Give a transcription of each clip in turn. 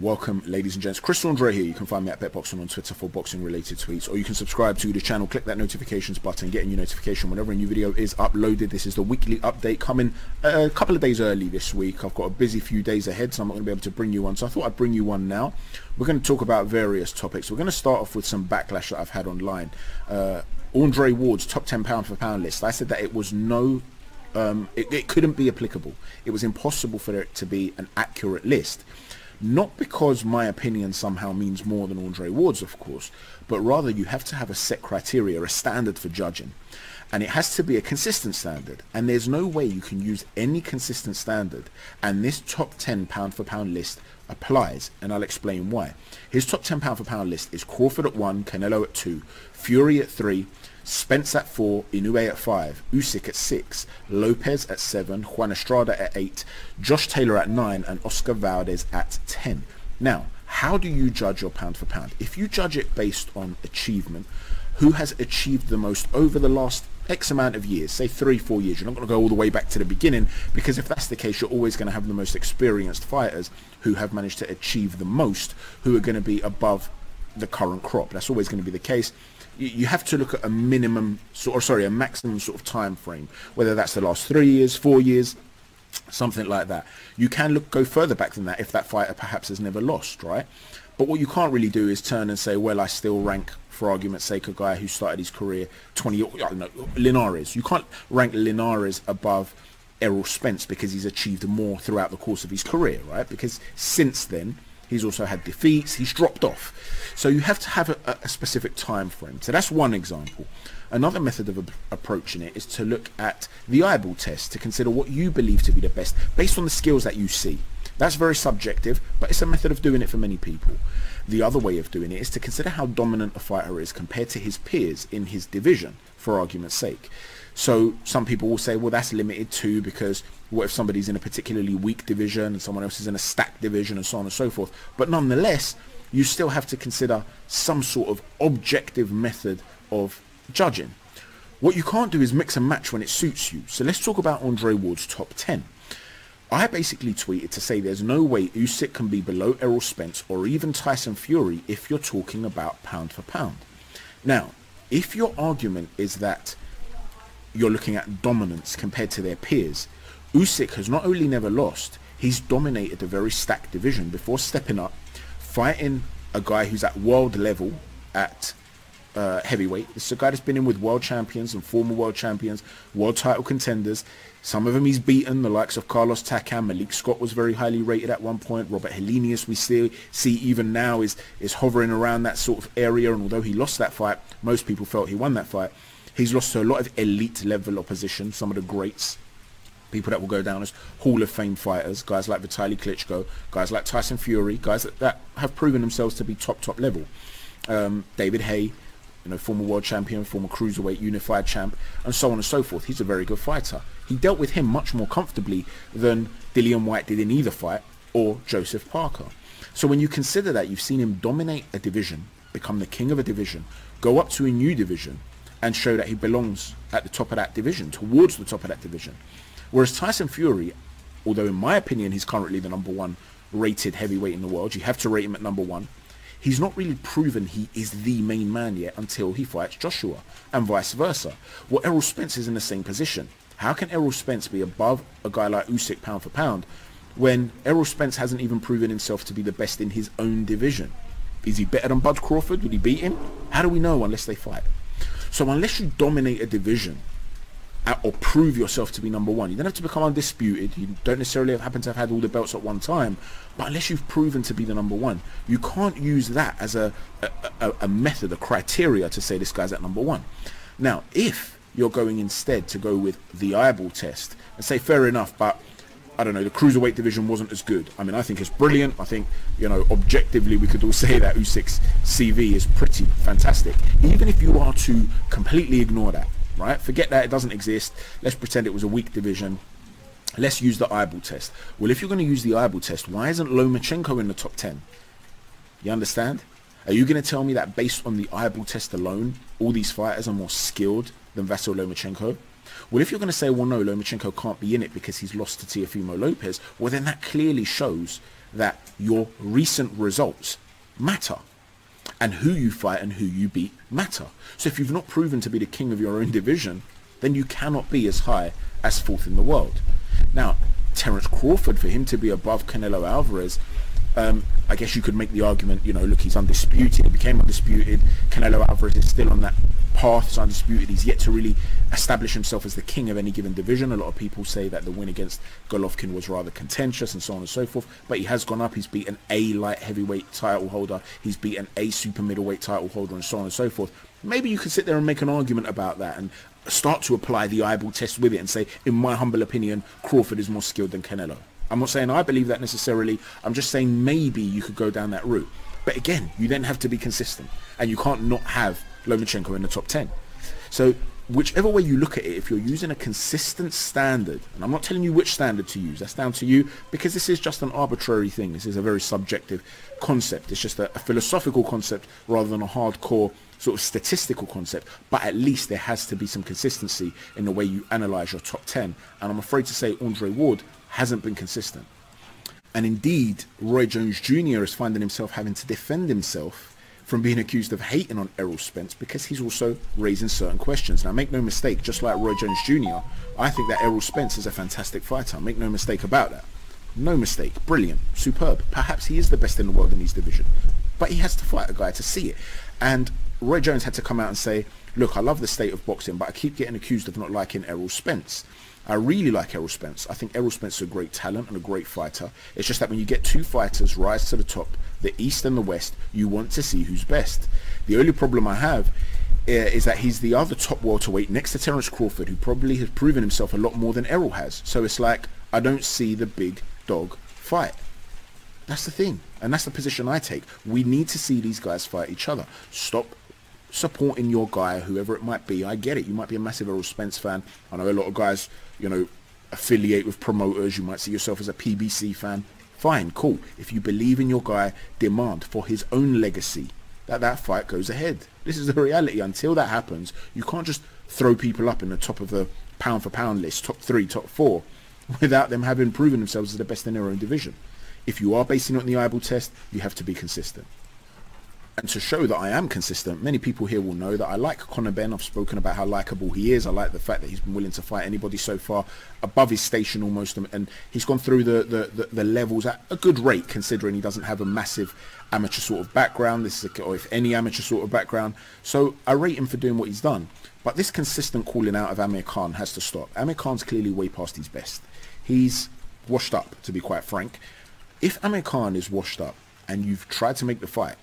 Welcome, ladies and gents. Chris Andre here. You can find me at BetBoxing on Twitter for boxing related tweets, or you can subscribe to the channel, click that notifications button, get a new notification whenever a new video is uploaded. This is the weekly update coming a couple of days early this week. I've got a busy few days ahead, so I'm not going to be able to bring you one, so I thought I'd bring you one now. We're going to talk about various topics. We're going to start off with some backlash that I've had online. Andre Ward's top 10 pound for pound list. I said that it was it couldn't be applicable. It was impossible for it to be an accurate list. Not because my opinion somehow means more than Andre Ward's, of course, but rather you have to have a set criteria, a standard for judging. And it has to be a consistent standard. And there's no way you can use any consistent standard. And this top 10 pound for pound list applies. And I'll explain why. His top 10 pound for pound list is Crawford at 1, Canelo at 2, Fury at 3, Spence at 4, Inoue at 5, Usyk at 6, Lopez at 7, Juan Estrada at 8, Josh Taylor at 9, and Oscar Valdez at 10. Now, how do you judge your pound for pound? If you judge it based on achievement, who has achieved the most over the last X amount of years, say 3-4 years, you're not going to go all the way back to the beginning, because if that's the case, you're always going to have the most experienced fighters who have managed to achieve the most, who are going to be above the current crop. That's always going to be the case. You have to look at a maximum sort of time frame, whether that's the last 3 years, 4 years, something like that. You can go further back than that if that fighter perhaps has never lost, right? But what you can't really do is turn and say, well, I still rank, for argument's sake, a guy who started his career 20, I don't know, Linares. You can't rank Linares above Errol Spence because he's achieved more throughout the course of his career, right? Because since then, he's also had defeats, he's dropped off. So you have to have a specific time frame. So that's one example. Another method of approaching it is to look at the eyeball test, to consider what you believe to be the best based on the skills that you see. That's very subjective, but it's a method of doing it for many people. The other way of doing it is to consider how dominant a fighter is compared to his peers in his division, for argument's sake. So some people will say, well, that's limited too, because what if somebody's in a particularly weak division and someone else is in a stacked division, and so on and so forth. But nonetheless, you still have to consider some sort of objective method of judging. What you can't do is mix and match when it suits you. So let's talk about Andre Ward's top 10. I basically tweeted to say there's no way Usyk can be below Errol Spence or even Tyson Fury if you're talking about pound for pound. Now, if your argument is that you're looking at dominance compared to their peers, Usyk has not only never lost, he's dominated a very stacked division before stepping up, fighting a guy who's at world level at heavyweight. This is a guy that's been in with world champions and former world champions, world title contenders. Some of them he's beaten, the likes of Carlos Takam. Malik Scott was very highly rated at one point. Robert Helenius, we still see even now, is hovering around that sort of area. And although he lost that fight, most people felt he won that fight. He's lost to a lot of elite level opposition, some of the greats, people that will go down as Hall of Fame fighters, guys like Vitaly Klitschko, guys like Tyson Fury, guys that have proven themselves to be top level. David Haye, former world champion, former cruiserweight unified champ, and so on and so forth. He's a very good fighter. He dealt with him much more comfortably than Dillian Whyte did in either fight, or Joseph Parker. So when you consider that, you've seen him dominate a division, become the king of a division, go up to a new division, and show that he belongs at the top of that division, towards the top of that division. Whereas Tyson Fury, although in my opinion he's currently the #1 rated heavyweight in the world, you have to rate him at #1, he's not really proven he is the main man yet until he fights Joshua, and vice versa. Well, Errol Spence is in the same position. How can Errol Spence be above a guy like Usyk pound for pound when Errol Spence hasn't even proven himself to be the best in his own division? Is he better than Bud Crawford? Would he beat him? How do we know unless they fight? So unless you dominate a division or prove yourself to be #1, you don't have to become undisputed, you don't necessarily happen to have had all the belts at one time, but unless you've proven to be the #1, you can't use that as a method, a criteria to say this guy's at #1. Now, if you're going instead to go with the eyeball test and say, fair enough, but I don't know, the cruiserweight division wasn't as good. I mean, I think it's brilliant. I think, objectively, we could all say that Usyk's CV is pretty fantastic. Even if you are to completely ignore that, right? Forget that, it doesn't exist. Let's pretend it was a weak division. Let's use the eyeball test. Well, if you're going to use the eyeball test, why isn't Lomachenko in the top 10? You understand? Are you going to tell me that based on the eyeball test alone, all these fighters are more skilled than Vasyl Lomachenko? Well, if you're going to say, well, no, Lomachenko can't be in it because he's lost to Teofimo Lopez, well, then that clearly shows that your recent results matter, and who you fight and who you beat matter. So if you've not proven to be the king of your own division, then you cannot be as high as 4th in the world. Now, Terence Crawford, for him to be above Canelo Alvarez, I guess you could make the argument, you know, look, he's undisputed, he became undisputed. Canelo Alvarez is still on that path, he's undisputed. He's yet to really establish himself as the king of any given division. A lot of people say that the win against Golovkin was rather contentious and so on and so forth, but he has gone up. He's beaten a light heavyweight title holder, he's beaten a super middleweight title holder, and so on and so forth. Maybe you could sit there and make an argument about that and start to apply the eyeball test with it and say, in my humble opinion, Crawford is more skilled than Canelo. I'm not saying I believe that necessarily, I'm just saying maybe you could go down that route. But again, you then have to be consistent, and you can't not have Lomachenko in the top 10. So whichever way you look at it, if you're using a consistent standard, and I'm not telling you which standard to use, that's down to you, because this is just an arbitrary thing. This is a very subjective concept. It's just a philosophical concept rather than a hardcore sort of statistical concept. But at least there has to be some consistency in the way you analyze your top 10. And I'm afraid to say Andre Ward hasn't been consistent. And indeed, Roy Jones Jr. is finding himself having to defend himself from being accused of hating on Errol Spence, because he's also raising certain questions. Now, make no mistake, just like Roy Jones Jr., I think that Errol Spence is a fantastic fighter. Make no mistake about that. No mistake. Brilliant. Superb. Perhaps he is the best in the world in his division. But he has to fight a guy to see it. And Roy Jones had to come out and say, look, I love the state of boxing, but I keep getting accused of not liking Errol Spence. I really like Errol Spence. I think Errol Spence is a great talent and a great fighter. It's just that when you get two fighters rise to the top, the East and the West, you want to see who's best. The only problem I have is that he's the other top welterweight next to Terence Crawford, who probably has proven himself a lot more than Errol has. So it's like, I don't see the big dog fight. That's the thing. And that's the position I take. We need to see these guys fight each other. Stop supporting your guy, whoever it might be. I get it. You might be a massive Errol Spence fan. I know a lot of guys, you know, affiliate with promoters. You might see yourself as a PBC fan. Fine, cool. If you believe in your guy, demand for his own legacy that that fight goes ahead. This is the reality. Until that happens, you can't just throw people up in the top of the pound for pound list, top 3, top 4, without them having proven themselves as the best in their own division. If you are basing it on the eyeball test, you have to be consistent. And to show that I am consistent, many people here will know that I like Conor Benn. I've spoken about how likable he is. I like the fact that he's been willing to fight anybody so far, above his station almost, and he's gone through the levels at a good rate, considering he doesn't have a massive amateur sort of background, or if any amateur sort of background. So I rate him for doing what he's done. But this consistent calling out of Amir Khan has to stop. Amir Khan's clearly way past his best. He's washed up, to be quite frank. If Amir Khan is washed up and you've tried to make the fight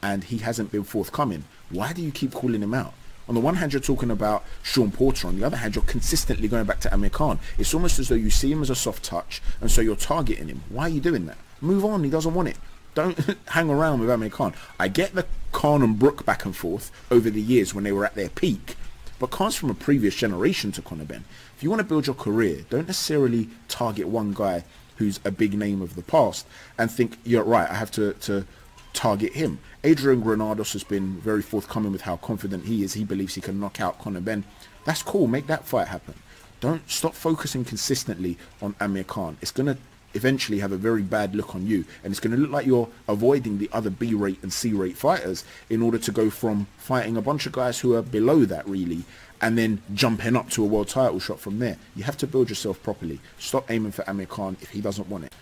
and he hasn't been forthcoming, why do you keep calling him out? On the one hand, you're talking about Sean Porter. On the other hand, you're consistently going back to Amir Khan. It's almost as though you see him as a soft touch, and so you're targeting him. Why are you doing that? Move on. He doesn't want it. Don't hang around with Amir Khan. I get the Khan and Brook back and forth over the years when they were at their peak, but Khan's from a previous generation to Conor Benn. If you want to build your career, don't necessarily target one guy who's a big name of the past and think, you're right, I have to target him. Adrian Granados has been very forthcoming with how confident he is. He believes he can knock out Conor Benn. That's cool. Make that fight happen. Don't stop focusing consistently on Amir Khan. It's going to eventually have a very bad look on you, and it's going to look like you're avoiding the other B-rate and C-rate fighters in order to go from fighting a bunch of guys who are below that really, and then jumping up to a world title shot from there. You have to build yourself properly. Stop aiming for Amir Khan if he doesn't want it.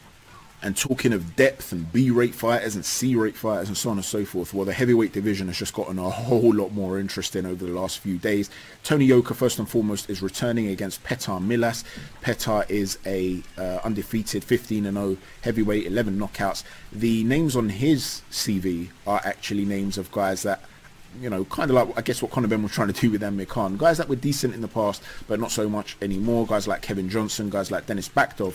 And talking of depth and B-rate fighters and C-rate fighters and so on and so forth, well, the heavyweight division has just gotten a whole lot more interesting over the last few days. Tony Yoka, first and foremost, is returning against Petr Milas. Petr is a undefeated 15-0 heavyweight, 11 knockouts. The names on his CV are actually names of guys that, you know, kind of like, I guess, what Conor Benn was trying to do with Amir Khan. Guys that were decent in the past, but not so much anymore. Guys like Kevin Johnson, guys like Dennis Bakdov.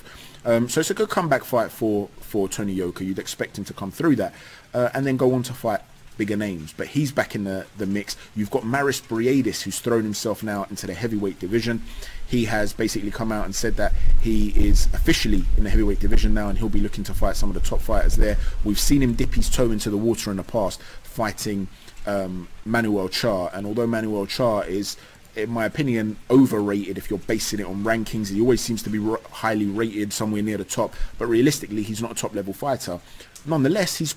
So it's a good comeback fight for Tony Yoka. You'd expect him to come through that and then go on to fight bigger names. But he's back in the mix. You've got Maris Briedis, who's thrown himself now into the heavyweight division. He has basically come out and said that he is officially in the heavyweight division now, and he'll be looking to fight some of the top fighters there. We've seen him dip his toe into the water in the past, fighting Manuel Char, and although Manuel Char is in my opinion, overrated if you're basing it on rankings. He always seems to be highly rated somewhere near the top, but realistically, he's not a top-level fighter. Nonetheless, he's,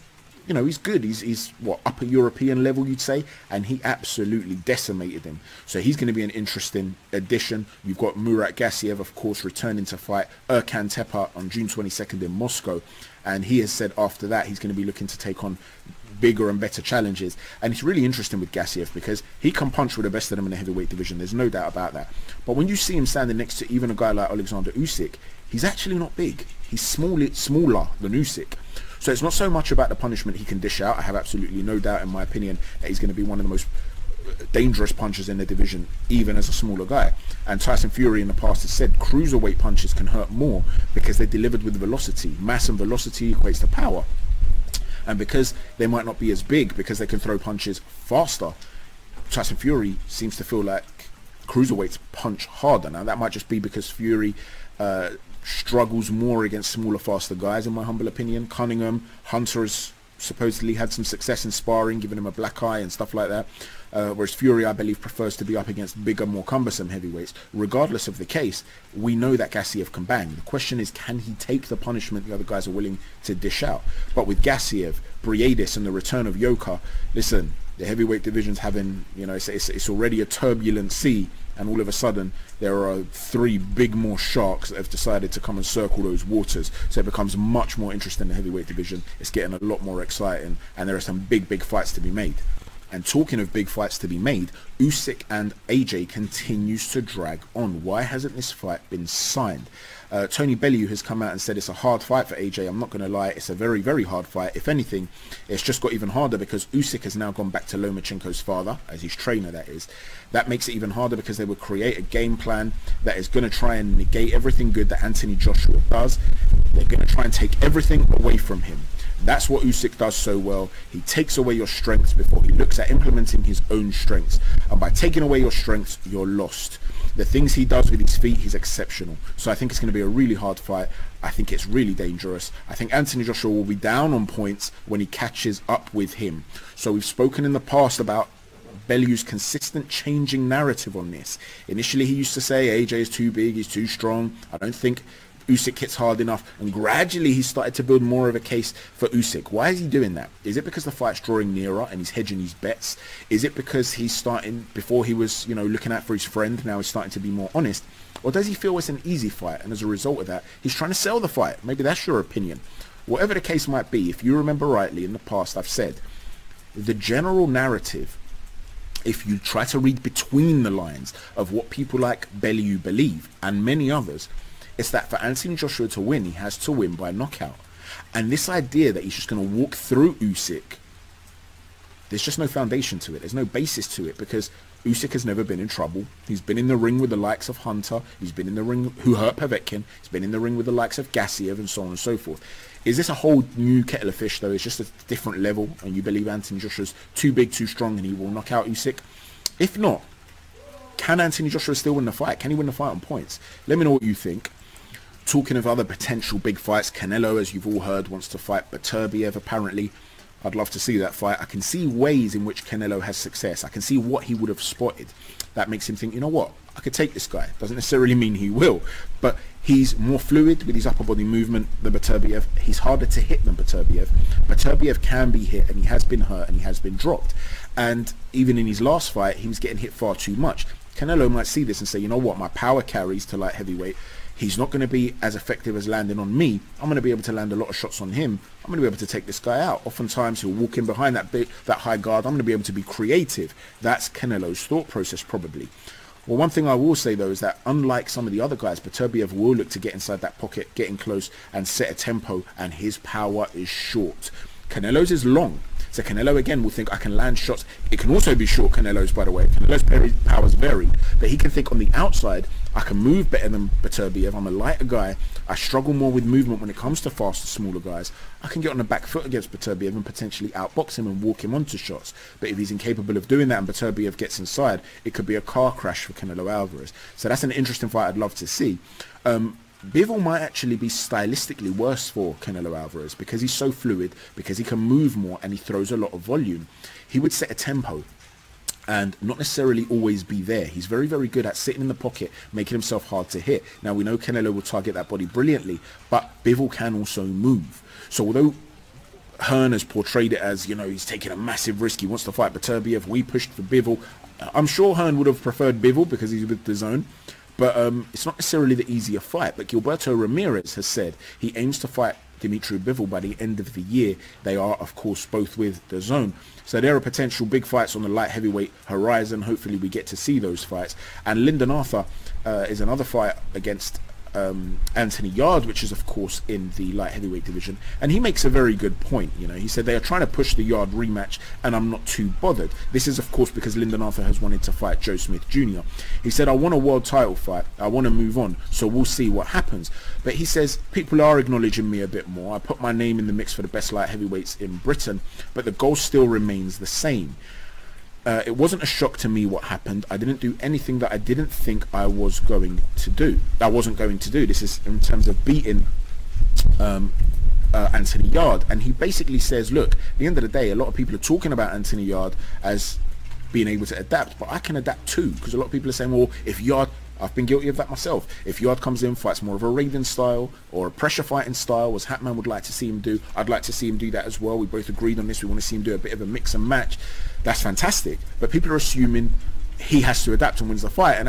you know, he's good. He's what, upper European level, you'd say, and he absolutely decimated him. So he's going to be an interesting addition. You've got Murat Gassiev, of course, returning to fight Erkan Tepa on June 22nd in Moscow, and he has said after that he's going to be looking to take on bigger and better challenges. And it's really interesting with Gassiev because he can punch with the best of them in the heavyweight division. There's no doubt about that. But when you see him standing next to even a guy like Alexander Usyk, he's actually not big. He's smaller than Usyk. So it's not so much about the punishment he can dish out. I have absolutely no doubt, in my opinion, that he's going to be one of the most dangerous punchers in the division, even as a smaller guy. And Tyson Fury in the past has said cruiserweight punches can hurt more because they're delivered with velocity. Mass and velocity equates to power. And because they might not be as big, because they can throw punches faster, Tyson Fury seems to feel like cruiserweights punch harder. Now, that might just be because Fury struggles more against smaller, faster guys, in my humble opinion. Cunningham, Hunter has supposedly had some success in sparring, giving him a black eye and stuff like that. Whereas Fury, I believe, prefers to be up against bigger, more cumbersome heavyweights. Regardless of the case, we know that Gassiev can bang. The question is, can he take the punishment the other guys are willing to dish out? But with Gassiev, Briedis, and the return of Yoka, listen, the heavyweight division's having, you know, it's already a turbulent sea, and all of a sudden there are 3 big more sharks that have decided to come and circle those waters. So it becomes much more interesting in the heavyweight division. It's getting a lot more exciting, and there are some big fights to be made. And talking of big fights to be made, Usyk and AJ continues to drag on. Why hasn't this fight been signed? Tony Bellew has come out and said it's a hard fight for AJ. I'm not going to lie, it's a very hard fight. If anything, it's just got even harder because Usyk has now gone back to Lomachenko's father, as his trainer, that is. That makes it even harder because they will create a game plan that is going to try and negate everything good that Anthony Joshua does. They're going to try and take everything away from him. That's what Usyk does so well. He takes away your strengths before he looks at implementing his own strengths. And by taking away your strengths, you're lost. The things he does with his feet, he's exceptional. So I think it's going to be a really hard fight. I think it's really dangerous. I think Anthony Joshua will be down on points when he catches up with him. So we've spoken in the past about Bellew's consistent changing narrative on this. Initially, he used to say AJ is too big, he's too strong. I don't think Usyk hits hard enough, and gradually he started to build more of a case for Usyk. Why is he doing that? Is it because the fight's drawing nearer and he's hedging his bets? Is it because he's starting, before he was, you know, looking out for his friend, now he's starting to be more honest? Or does he feel it's an easy fight, and as a result of that, he's trying to sell the fight? Maybe that's your opinion. Whatever the case might be, if you remember rightly, in the past I've said, the general narrative, if you try to read between the lines of what people like Bellew believe, and many others, it's that for Anthony Joshua to win, he has to win by knockout. And this idea that he's just going to walk through Usyk, there's just no foundation to it. There's no basis to it, because Usyk has never been in trouble. He's been in the ring with the likes of Hunter. He's been in the ring, who hurt Povetkin. He's been in the ring with the likes of Gassiev and so on and so forth. Is this a whole new kettle of fish, though? It's just a different level, and you believe Anthony Joshua's too big, too strong, and he will knock out Usyk? If not, can Anthony Joshua still win the fight? Can he win the fight on points? Let me know what you think. Talking of other potential big fights, Canelo, as you've all heard, wants to fight Beterbiev, apparently. I'd love to see that fight. I can see ways in which Canelo has success. I can see what he would have spotted. That makes him think, you know what, I could take this guy. Doesn't necessarily mean he will, but he's more fluid with his upper body movement than Beterbiev. He's harder to hit than Beterbiev. Beterbiev can be hit, and he has been hurt, and he has been dropped. And even in his last fight, he was getting hit far too much. Canelo might see this and say, you know what, my power carries to light heavyweight. He's not going to be as effective as landing on me. I'm going to be able to land a lot of shots on him. I'm going to be able to take this guy out. Oftentimes he'll walk in behind that high guard. I'm going to be able to be creative. That's Canelo's thought process, probably. Well, one thing I will say, though, is that unlike some of the other guys, Beterbiev will look to get inside that pocket, get in close, and set a tempo, and his power is short. Canelo's is long. So Canelo, again, will think, I can land shots. It can also be short, Canelo's, by the way. Canelo's powers vary. But he can think on the outside, I can move better than Beterbiev. I'm a lighter guy. I struggle more with movement when it comes to faster, smaller guys. I can get on the back foot against Beterbiev and potentially outbox him and walk him onto shots. But if he's incapable of doing that and Beterbiev gets inside, it could be a car crash for Canelo Alvarez. So that's an interesting fight I'd love to see. Bivol might actually be stylistically worse for Canelo Alvarez because he's so fluid, because he can move more and he throws a lot of volume. He would set a tempo, and not necessarily always be there. He's very, very good at sitting in the pocket, making himself hard to hit. Now, we know Canelo will target that body brilliantly, but Bivol can also move. So although Hearn has portrayed it as, you know, he's taking a massive risk, he wants to fight Beterbiev, we pushed for Bivol. I'm sure Hearn would have preferred Bivol because he's with the zone, but it's not necessarily the easier fight. But Gilberto Ramirez has said he aims to fight Dimitri Bivol by the end of the year. They are, of course, both with the zone. So there are potential big fights on the light heavyweight horizon. Hopefully we get to see those fights. And Lyndon is another fight against Anthony Yarde, which is of course in the light heavyweight division, and he makes a very good point. You know, he said they are trying to push the Yarde rematch and I'm not too bothered. This is of course because Lyndon has wanted to fight Joe Smith Jr. He said, I want a world title fight, I want to move on, so we'll see what happens. But he says people are acknowledging me a bit more. I put my name in the mix for the best light heavyweights in Britain, but the goal still remains the same. It wasn't a shock to me what happened. I didn't do anything that I didn't think I was going to do. This is in terms of beating Anthony Yarde. And he basically says, look, at the end of the day, a lot of people are talking about Anthony Yarde as being able to adapt, but I can adapt too, because a lot of people are saying, well, if Yarde, I've been guilty of that myself, if Yarde comes in, fights more of a Raiden style or a pressure fighting style, as Hatman would like to see him do, I'd like to see him do that as well. We both agreed on this. We want to see him do a bit of a mix and match. That's fantastic. But people are assuming he has to adapt and wins the fight. And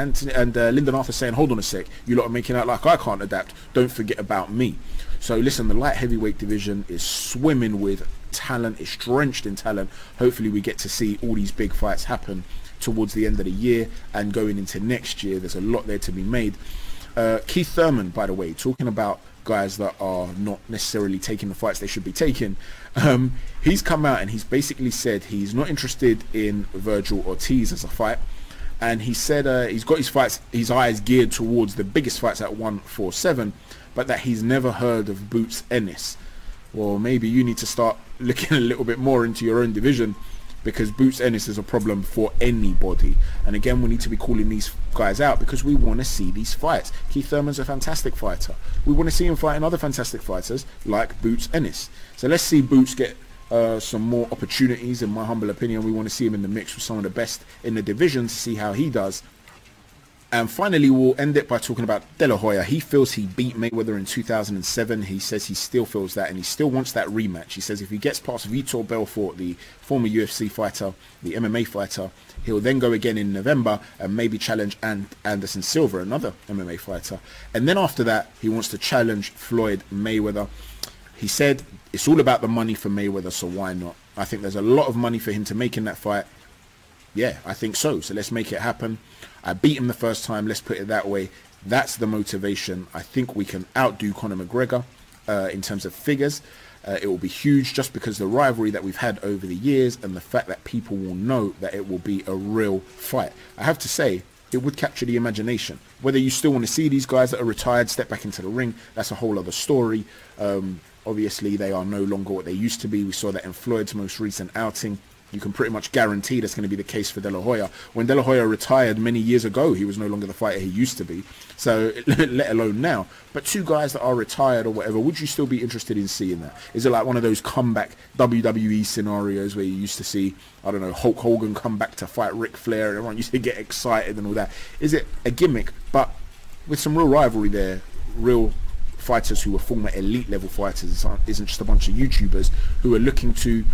Lyndon is saying, hold on a sec, you lot are making out like I can't adapt. Don't forget about me. So listen, the light heavyweight division is swimming with talent. It's drenched in talent. Hopefully we get to see all these big fights happen towards the end of the year and going into next year. There's a lot there to be made. Keith Thurman, by the way, talking about guys that are not necessarily taking the fights they should be taking, he's come out and he's basically said he's not interested in Virgil Ortiz as a fight, and he said he's got his eyes geared towards the biggest fights at 147, but that he's never heard of Boots Ennis. Well, maybe you need to start looking a little bit more into your own division, because Boots Ennis is a problem for anybody. And again, we need to be calling these guys out because we want to see these fights. Keith Thurman's a fantastic fighter. We want to see him fighting other fantastic fighters like Boots Ennis. So let's see Boots get some more opportunities. In my humble opinion, we want to see him in the mix with some of the best in the division to see how he does. And finally, we'll end it by talking about De La Hoya. He feels he beat Mayweather in 2007. He says he still feels that, and he still wants that rematch. He says if he gets past Vitor Belfort, the former UFC fighter, the MMA fighter, he'll then go again in November and maybe challenge Anderson Silva, another MMA fighter. And then after that, he wants to challenge Floyd Mayweather. He said it's all about the money for Mayweather, so why not? I think there's a lot of money for him to make in that fight. Yeah, I think so. So let's make it happen. I beat him the first time, let's put it that way. That's the motivation. I think we can outdo Conor McGregor in terms of figures. It will be huge just because the rivalry that we've had over the years and the fact that people will know that it will be a real fight. I have to say, it would capture the imagination. Whether you still want to see these guys that are retired step back into the ring, that's a whole other story. Obviously, they are no longer what they used to be. We saw that in Floyd's most recent outing. You can pretty much guarantee that's going to be the case for De La Hoya. When De La Hoya retired many years ago, he was no longer the fighter he used to be. So, let alone now. But two guys that are retired or whatever, would you still be interested in seeing that? Is it like one of those comeback WWE scenarios where you used to see, I don't know, Hulk Hogan come back to fight Ric Flair and everyone used to get excited and all that? Is it a gimmick, but with some real rivalry there, real fighters who are former elite level fighters? Isn't just a bunch of YouTubers who are looking to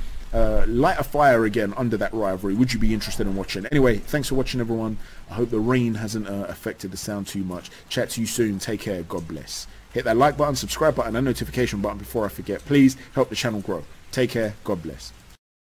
light a fire again under that rivalry. Would you be interested in watching? Anyway, thanks for watching, everyone. I hope the rain hasn't affected the sound too much. Chat to you soon. Take care. God bless. Hit that like button, subscribe button and notification button before I forget. Please help the channel grow. Take care. God bless.